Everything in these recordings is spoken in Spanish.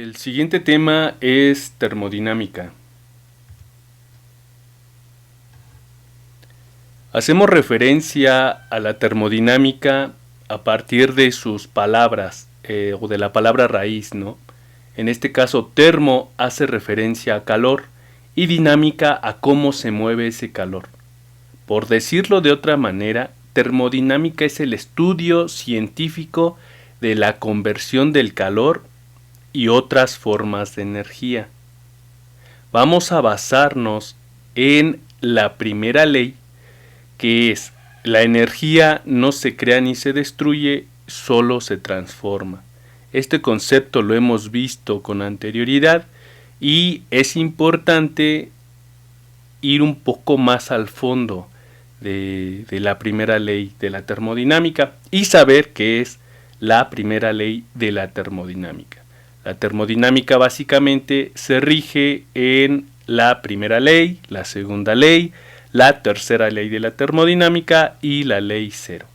El siguiente tema es termodinámica. Hacemos referencia a la termodinámica a partir de sus palabras o de la palabra raíz, ¿no? En este caso, termo hace referencia a calor y dinámica a cómo se mueve ese calor. Por decirlo de otra manera, termodinámica es el estudio científico de la conversión del calor y otras formas de energía. Vamos a basarnos en la primera ley, que es: la energía no se crea ni se destruye, solo se transforma. Este concepto lo hemos visto con anterioridad y es importante ir un poco más al fondo de la primera ley de la termodinámica y saber qué es la primera ley de la termodinámica. La termodinámica básicamente se rige en la primera ley, la segunda ley, la tercera ley de la termodinámica y la ley cero.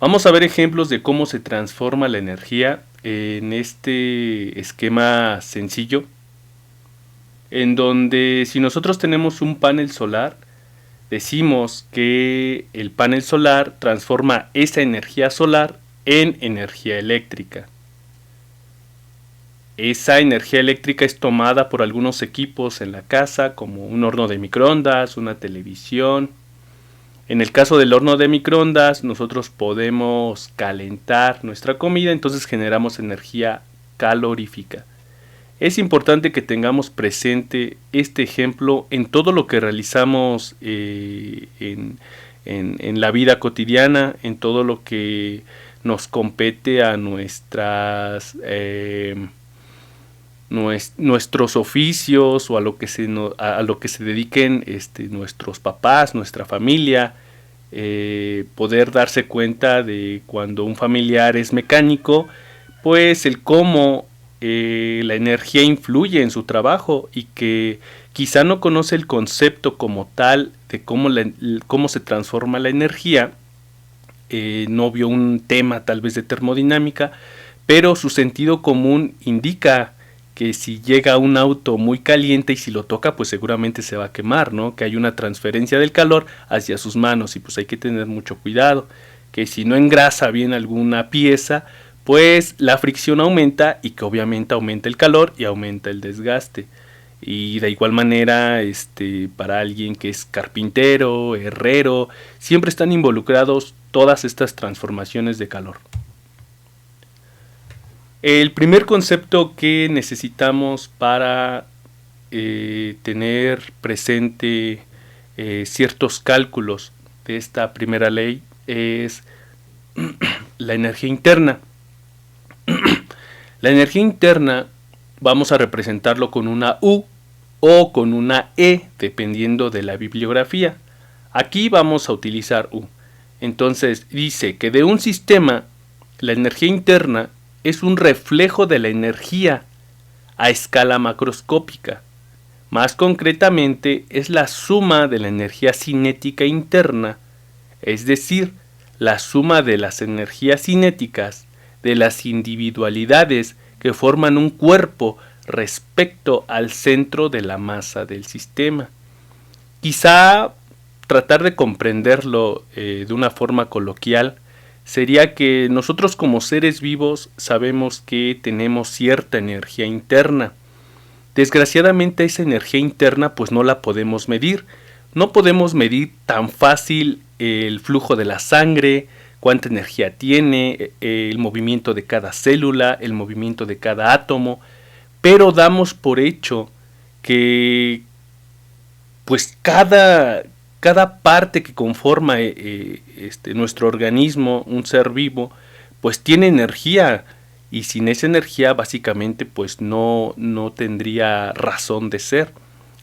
Vamos a ver ejemplos de cómo se transforma la energía en este esquema sencillo, en donde si nosotros tenemos un panel solar, decimos que el panel solar transforma esa energía solar en energía eléctrica. Esa energía eléctrica es tomada por algunos equipos en la casa, como un horno de microondas, una televisión. En el caso del horno de microondas, nosotros podemos calentar nuestra comida, entonces generamos energía calorífica. Es importante que tengamos presente este ejemplo en todo lo que realizamos en la vida cotidiana, en todo lo que nos compete a nuestros oficios o a lo que se dediquen nuestros papás, nuestra familia. Poder darse cuenta de cuando un familiar es mecánico, pues el cómo la energía influye en su trabajo y que quizá no conoce el concepto como tal de cómo se transforma la energía. No vio un tema tal vez de termodinámica, pero su sentido común indica que si llega un auto muy caliente y si lo toca, pues seguramente se va a quemar, ¿no? Que hay una transferencia del calor hacia sus manos y pues hay que tener mucho cuidado. Que si no engrasa bien alguna pieza, pues la fricción aumenta y que obviamente aumenta el calor y aumenta el desgaste. Y de igual manera, para alguien que es carpintero, herrero, siempre están involucrados todas estas transformaciones de calor. El primer concepto que necesitamos para tener presente ciertos cálculos de esta primera ley es la energía interna. La energía interna vamos a representarlo con una U o con una E, dependiendo de la bibliografía. Aquí vamos a utilizar U. Entonces dice que de un sistema, la energía interna es un reflejo de la energía a escala macroscópica. Más concretamente, es la suma de la energía cinética interna, es decir, la suma de las energías cinéticas de las individualidades que forman un cuerpo respecto al centro de la masa del sistema. Quizá tratar de comprenderlo de una forma coloquial sería que nosotros como seres vivos sabemos que tenemos cierta energía interna. Desgraciadamente esa energía interna pues no la podemos medir. No podemos medir tan fácil el flujo de la sangre, cuánta energía tiene, el movimiento de cada célula, el movimiento de cada átomo, pero damos por hecho que pues cada parte que conforma nuestro organismo, un ser vivo, pues tiene energía, y sin esa energía básicamente pues no tendría razón de ser.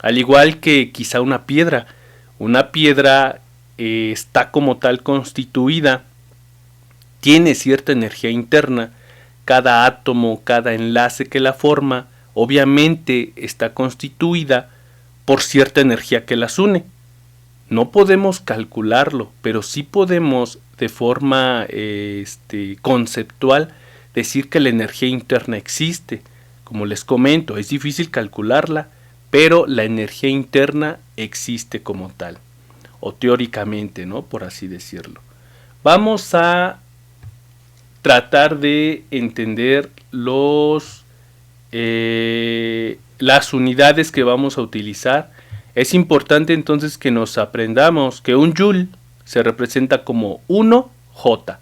Al igual que quizá una piedra está como tal constituida, tiene cierta energía interna. Cada átomo, cada enlace que la forma, obviamente está constituida por cierta energía que las une. No podemos calcularlo, pero sí podemos de forma conceptual decir que la energía interna existe. Como les comento, es difícil calcularla, pero la energía interna existe como tal, o teóricamente, ¿no? Por así decirlo. Vamos a tratar de entender las unidades que vamos a utilizar. Es importante entonces que nos aprendamos que un joule se representa como 1J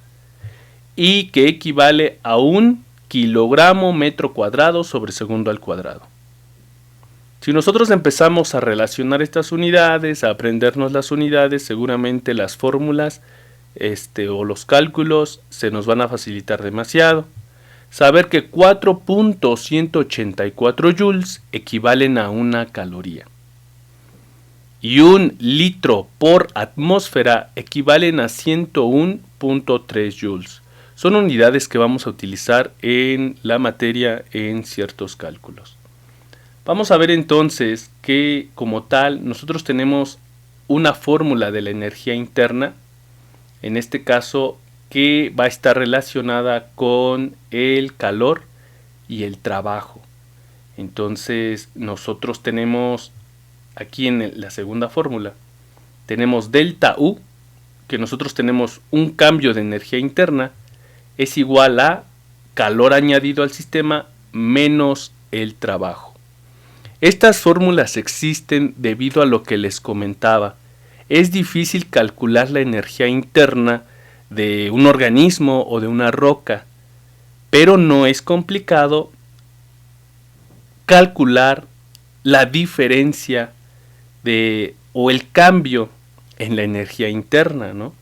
y que equivale a un kilogramo metro cuadrado sobre segundo al cuadrado. Si nosotros empezamos a relacionar estas unidades, a aprendernos las unidades, seguramente las fórmulas o los cálculos se nos van a facilitar demasiado. Saber que 4.184 joules equivalen a una caloría y 1 litro por atmósfera equivalen a 101.3 joules. Son unidades que vamos a utilizar en la materia en ciertos cálculos. Vamos a ver entonces que como tal nosotros tenemos una fórmula de la energía interna, en este caso que va a estar relacionada con el calor y el trabajo. Entonces nosotros tenemos aquí en la segunda fórmula, tenemos delta U, que nosotros tenemos un cambio de energía interna, es igual a calor añadido al sistema menos el trabajo. Estas fórmulas existen debido a lo que les comentaba. Es difícil calcular la energía interna de un organismo o de una roca, pero no es complicado calcular la diferencia o el cambio en la energía interna, ¿no?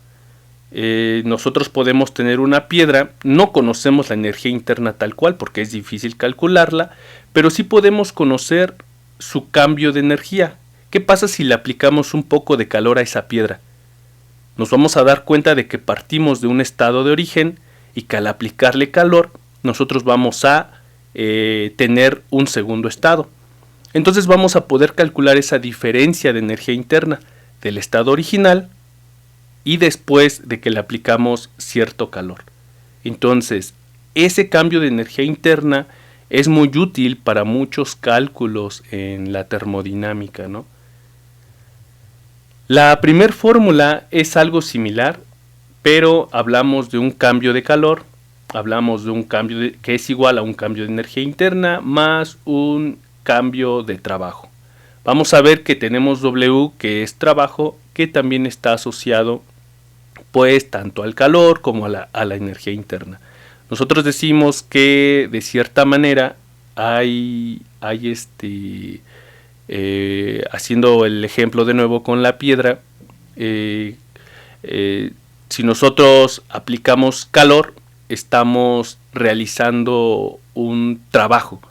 Nosotros podemos tener una piedra, no conocemos la energía interna tal cual porque es difícil calcularla, pero sí podemos conocer su cambio de energía. ¿Qué pasa si le aplicamos un poco de calor a esa piedra? Nos vamos a dar cuenta de que partimos de un estado de origen y que al aplicarle calor nosotros vamos a tener un segundo estado. Entonces vamos a poder calcular esa diferencia de energía interna del estado original y después de que le aplicamos cierto calor. Entonces, ese cambio de energía interna es muy útil para muchos cálculos en la termodinámica, ¿no? La primera fórmula es algo similar, pero hablamos de un cambio de calor, hablamos de un cambio que es igual a un cambio de energía interna más un cambio de trabajo. Vamos a ver que tenemos W, que es trabajo, que también está asociado pues tanto al calor como a la energía interna. Nosotros decimos que de cierta manera hay haciendo el ejemplo de nuevo con la piedra, si nosotros aplicamos calor, estamos realizando un trabajo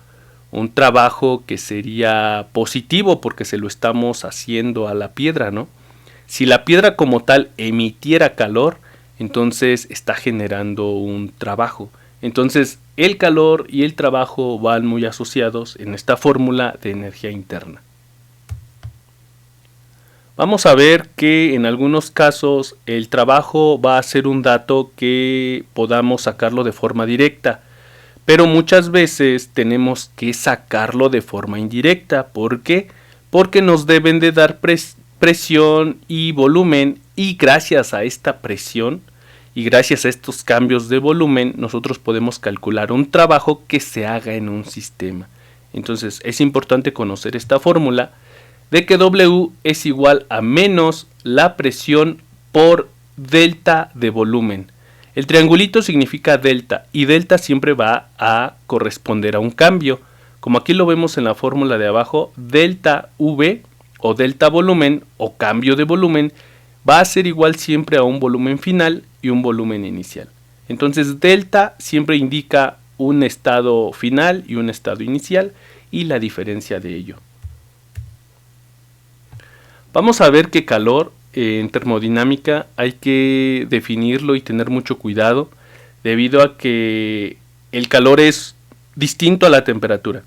que sería positivo porque se lo estamos haciendo a la piedra, ¿no? Si la piedra como tal emitiera calor, entonces está generando un trabajo. Entonces el calor y el trabajo van muy asociados en esta fórmula de energía interna. Vamos a ver que en algunos casos el trabajo va a ser un dato que podamos sacarlo de forma directa, pero muchas veces tenemos que sacarlo de forma indirecta. ¿Por qué? Porque nos deben de dar presión y volumen, y gracias a esta presión y gracias a estos cambios de volumen nosotros podemos calcular un trabajo que se haga en un sistema. Entonces es importante conocer esta fórmula de que W es igual a menos la presión por delta de volumen. El triangulito significa delta y delta siempre va a corresponder a un cambio. Como aquí lo vemos en la fórmula de abajo, delta V o delta volumen o cambio de volumen va a ser igual siempre a un volumen final y un volumen inicial. Entonces delta siempre indica un estado final y un estado inicial y la diferencia de ello. Vamos a ver que calor en termodinámica hay que definirlo y tener mucho cuidado debido a que el calor es distinto a la temperatura.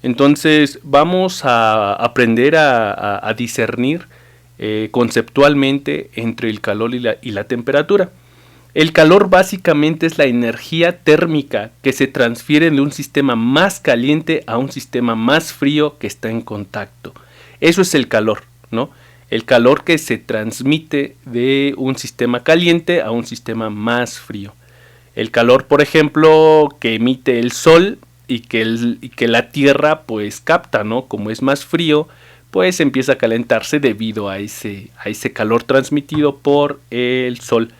Entonces vamos a aprender a discernir conceptualmente entre el calor y la temperatura. El calor básicamente es la energía térmica que se transfiere de un sistema más caliente a un sistema más frío que está en contacto. Eso es el calor, ¿no? El calor que se transmite de un sistema caliente a un sistema más frío. El calor, por ejemplo, que emite el sol y que la Tierra pues capta, ¿no? Como es más frío, pues empieza a calentarse debido a ese calor transmitido por el sol.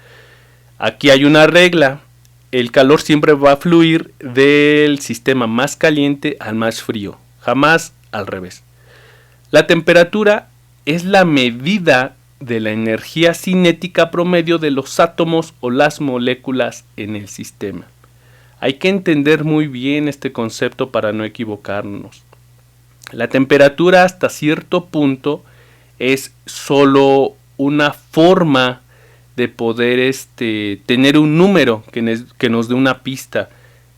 Aquí hay una regla: el calor siempre va a fluir del sistema más caliente al más frío, jamás al revés. La temperatura es la medida de la energía cinética promedio de los átomos o las moléculas en el sistema. Hay que entender muy bien este concepto para no equivocarnos. La temperatura hasta cierto punto es solo una forma de poder tener un número que nos dé una pista.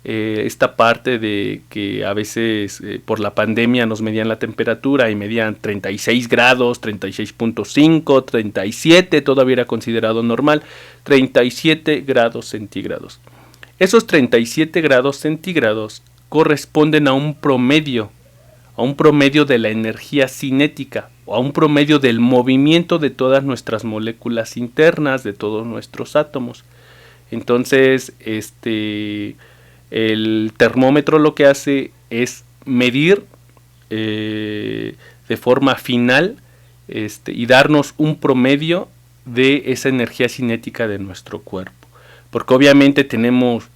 Esta parte de que a veces por la pandemia nos medían la temperatura y medían 36 grados, 36.5, 37, todavía era considerado normal, 37 grados centígrados. Esos 37 grados centígrados corresponden a un promedio de la energía cinética, o a un promedio del movimiento de todas nuestras moléculas internas, de todos nuestros átomos. Entonces, el termómetro lo que hace es medir de forma final y darnos un promedio de esa energía cinética de nuestro cuerpo. Porque obviamente tenemos,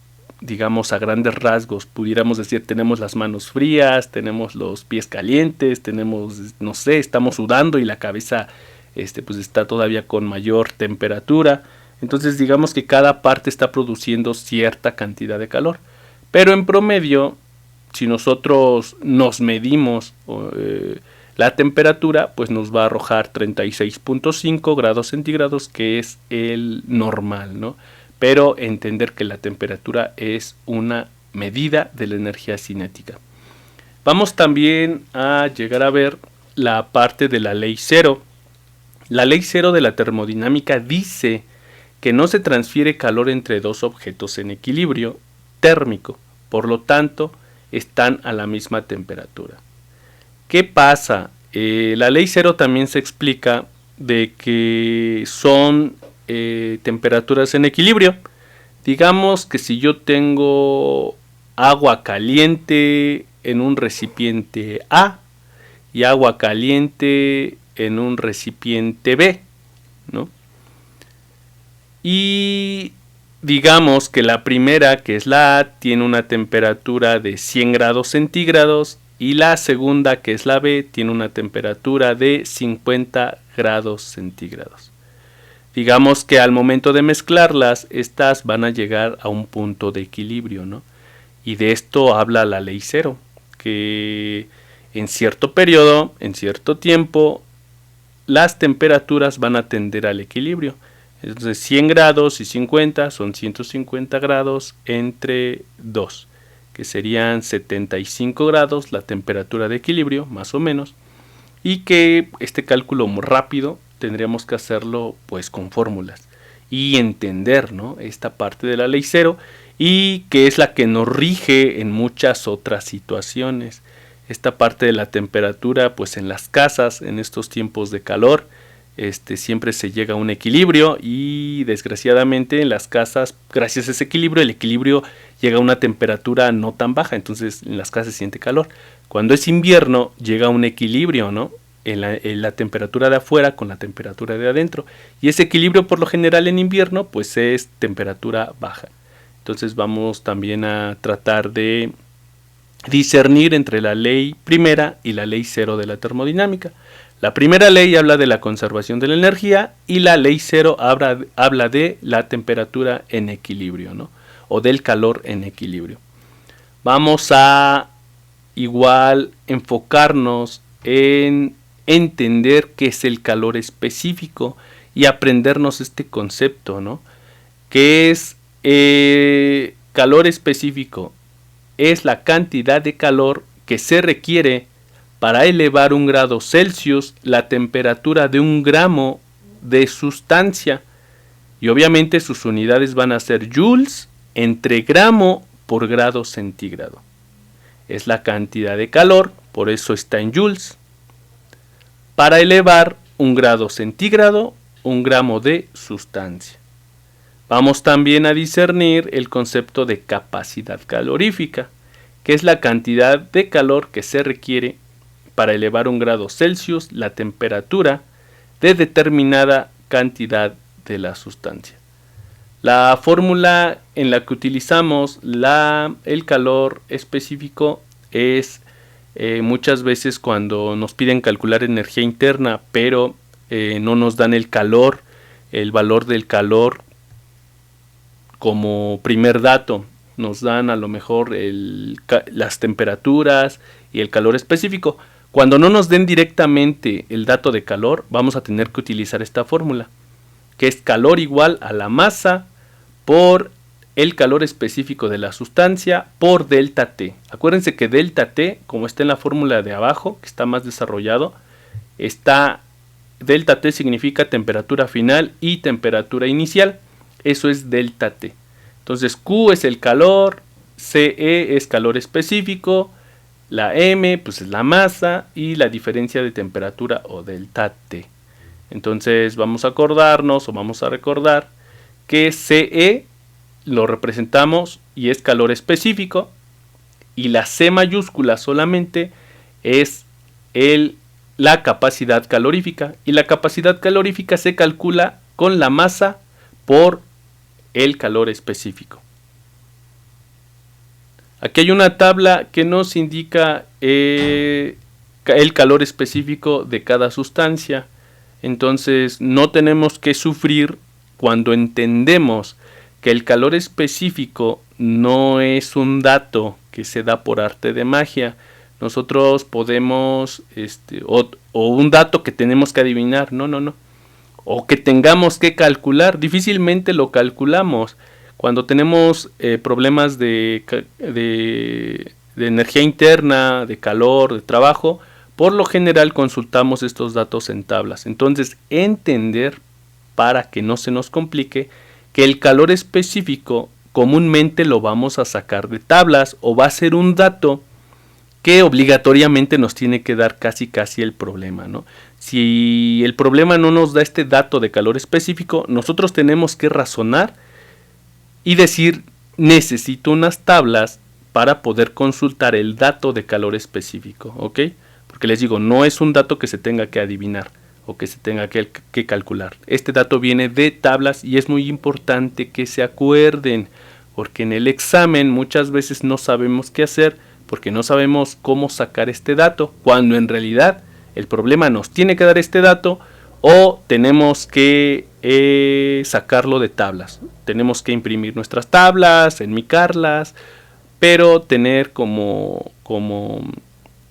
digamos a grandes rasgos, pudiéramos decir, tenemos las manos frías, tenemos los pies calientes, tenemos, no sé, estamos sudando y la cabeza pues está todavía con mayor temperatura. Entonces digamos que cada parte está produciendo cierta cantidad de calor. Pero en promedio, si nosotros nos medimos la temperatura, pues nos va a arrojar 36.5 grados centígrados, que es el normal, ¿no? Pero entender que la temperatura es una medida de la energía cinética. Vamos también a llegar a ver la parte de la ley cero. La ley cero de la termodinámica dice que no se transfiere calor entre dos objetos en equilibrio térmico, por lo tanto están a la misma temperatura. ¿Qué pasa? La ley cero también se explica de que son temperaturas en equilibrio. Digamos que si yo tengo agua caliente en un recipiente A y agua caliente en un recipiente B, ¿no? Y digamos que la primera, que es la A, tiene una temperatura de 100 grados centígrados y la segunda, que es la B, tiene una temperatura de 50 grados centígrados. Digamos que al momento de mezclarlas, estas van a llegar a un punto de equilibrio, ¿no? Y de esto habla la ley cero, que en cierto periodo, en cierto tiempo, las temperaturas van a tender al equilibrio. Entonces 100 grados y 50 son 150 grados entre 2, que serían 75 grados la temperatura de equilibrio, más o menos. Y que este cálculo muy rápido tendríamos que hacerlo pues con fórmulas y entender, ¿no?, esta parte de la ley cero, y que es la que nos rige en muchas otras situaciones. Esta parte de la temperatura, pues en las casas, en estos tiempos de calor, siempre se llega a un equilibrio, y desgraciadamente en las casas, gracias a ese equilibrio, el equilibrio llega a una temperatura no tan baja, entonces en las casas se siente calor. Cuando es invierno llega a un equilibrio, ¿no?, en la temperatura de afuera con la temperatura de adentro, y ese equilibrio por lo general en invierno pues es temperatura baja. Entonces vamos también a tratar de discernir entre la ley primera y la ley cero de la termodinámica. La primera ley habla de la conservación de la energía y la ley cero habla de la temperatura en equilibrio, ¿no?, o del calor en equilibrio. Vamos a igual enfocarnos en entender qué es el calor específico y aprendernos este concepto, ¿no?, que es calor específico. Es la cantidad de calor que se requiere para elevar 1 grado Celsius la temperatura de 1 gramo de sustancia. Y obviamente sus unidades van a ser joules entre gramo por grado centígrado. Es la cantidad de calor, por eso está en joules. Para elevar un grado centígrado, un gramo de sustancia. Vamos también a discernir el concepto de capacidad calorífica, que es la cantidad de calor que se requiere para elevar un grado Celsius la temperatura de determinada cantidad de la sustancia. La fórmula en la que utilizamos el calor específico es muchas veces cuando nos piden calcular energía interna, pero no nos dan el calor, el valor del calor como primer dato. Nos dan a lo mejor las temperaturas y el calor específico. Cuando no nos den directamente el dato de calor, vamos a tener que utilizar esta fórmula, que es calor igual a la masa por el calor específico de la sustancia por delta T. Acuérdense que delta T, como está en la fórmula de abajo, que está más desarrollado, delta T significa temperatura final y temperatura inicial. Eso es delta T. Entonces Q es el calor, CE es calor específico, la M pues es la masa y la diferencia de temperatura o delta T. Entonces vamos a acordarnos o vamos a recordar que CE lo representamos y es calor específico, y la C mayúscula solamente es la capacidad calorífica, y la capacidad calorífica se calcula con la masa por el calor específico. Aquí hay una tabla que nos indica el calor específico de cada sustancia. Entonces no tenemos que sufrir cuando entendemos que el calor específico no es un dato que se da por arte de magia. Nosotros podemos, o un dato que tenemos que adivinar, no. O que tengamos que calcular, difícilmente lo calculamos. Cuando tenemos problemas de energía interna, de calor, de trabajo, por lo general consultamos estos datos en tablas. Entonces, entender, para que no se nos complique, que el calor específico comúnmente lo vamos a sacar de tablas, o va a ser un dato que obligatoriamente nos tiene que dar casi el problema, ¿no? Si el problema no nos da este dato de calor específico, nosotros tenemos que razonar y decir, necesito unas tablas para poder consultar el dato de calor específico, ¿ok? Porque les digo, no es un dato que se tenga que adivinar o que se tenga que calcular. Este dato viene de tablas y es muy importante que se acuerden, porque en el examen muchas veces no sabemos qué hacer porque no sabemos cómo sacar este dato, cuando en realidad el problema nos tiene que dar este dato o tenemos que sacarlo de tablas. Tenemos que imprimir nuestras tablas, enmicarlas, pero tener como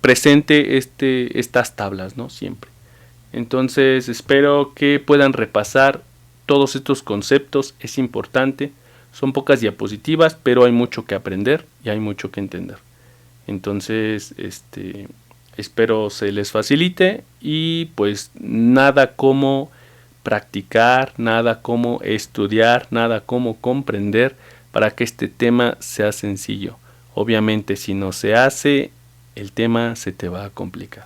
presente estas tablas, ¿no? Siempre. Entonces espero que puedan repasar todos estos conceptos, es importante. Son pocas diapositivas, pero hay mucho que aprender y hay mucho que entender. Entonces, espero se les facilite y pues nada como practicar, nada como estudiar, nada como comprender para que este tema sea sencillo. Obviamente si no se hace, el tema se te va a complicar.